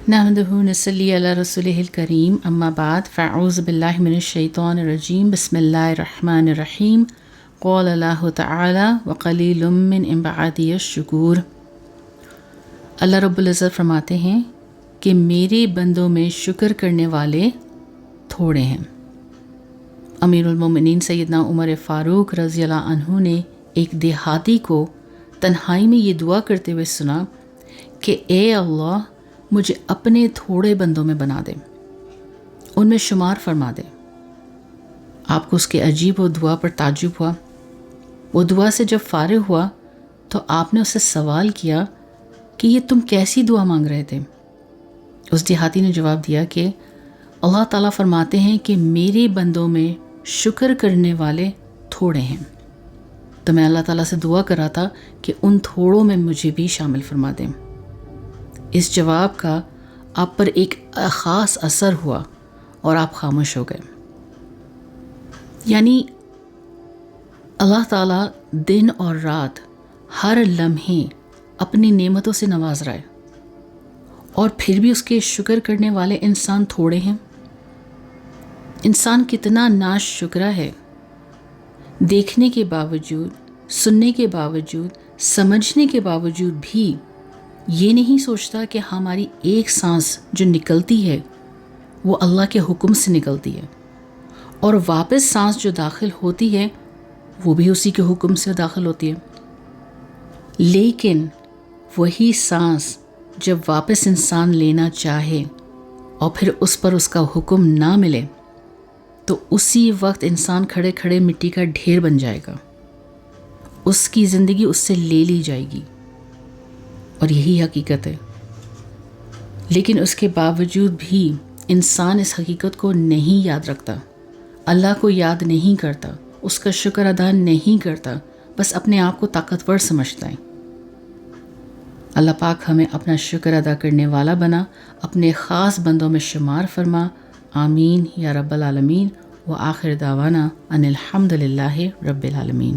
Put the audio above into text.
نحمدہ نصلی علی رسولہ الکریم اما بعد فاعوذ باللہ من الشیطان الرجیم بسم اللہ الرحمن الرحیم قال اللہ تعالی وقلیل من عبادی الشکور۔ اللہ رب العزت فرماتے ہیں کہ میرے بندوں میں شکر کرنے والے تھوڑے ہیں۔ امیر المومنین سیدنا عمر فاروق رضی اللہ عنہ نے ایک دیہاتی کو تنہائی میں یہ دعا کرتے ہوئے سنا کہ اے اللہ مجھے اپنے تھوڑے بندوں میں بنا دے، ان میں شمار فرما دے۔ آپ کو اس کے عجیب و دعا پر تعجب ہوا۔ وہ دعا سے جب فارغ ہوا تو آپ نے اس سے سوال کیا کہ یہ تم کیسی دعا مانگ رہے تھے؟ اس دیہاتی نے جواب دیا کہ اللہ تعالیٰ فرماتے ہیں کہ میرے بندوں میں شکر کرنے والے تھوڑے ہیں، تو میں اللہ تعالیٰ سے دعا کر رہا تھا کہ ان تھوڑوں میں مجھے بھی شامل فرما دیں۔ اس جواب کا آپ پر ایک خاص اثر ہوا اور آپ خاموش ہو گئے۔ یعنی اللہ تعالیٰ دن اور رات ہر لمحے اپنی نعمتوں سے نواز رہا ہے، اور پھر بھی اس کے شکر کرنے والے انسان تھوڑے ہیں۔ انسان کتنا ناشکرا ہے، دیکھنے کے باوجود، سننے کے باوجود، سمجھنے کے باوجود بھی یہ نہیں سوچتا کہ ہماری ایک سانس جو نکلتی ہے وہ اللہ کے حکم سے نکلتی ہے، اور واپس سانس جو داخل ہوتی ہے وہ بھی اسی کے حکم سے داخل ہوتی ہے۔ لیکن وہی سانس جب واپس انسان لینا چاہے اور پھر اس پر اس کا حکم نہ ملے تو اسی وقت انسان کھڑے کھڑے مٹی کا ڈھیر بن جائے گا، اس کی زندگی اس سے لے لی جائے گی، اور یہی حقیقت ہے۔ لیکن اس کے باوجود بھی انسان اس حقیقت کو نہیں یاد رکھتا، اللہ کو یاد نہیں کرتا، اس کا شکر ادا نہیں کرتا، بس اپنے آپ کو طاقتور سمجھتا ہے۔ اللہ پاک ہمیں اپنا شکر ادا کرنے والا بنا، اپنے خاص بندوں میں شمار فرما، آمین یا رب العالمین۔ وآخر دعوانا ان الحمد للہ رب العالمین۔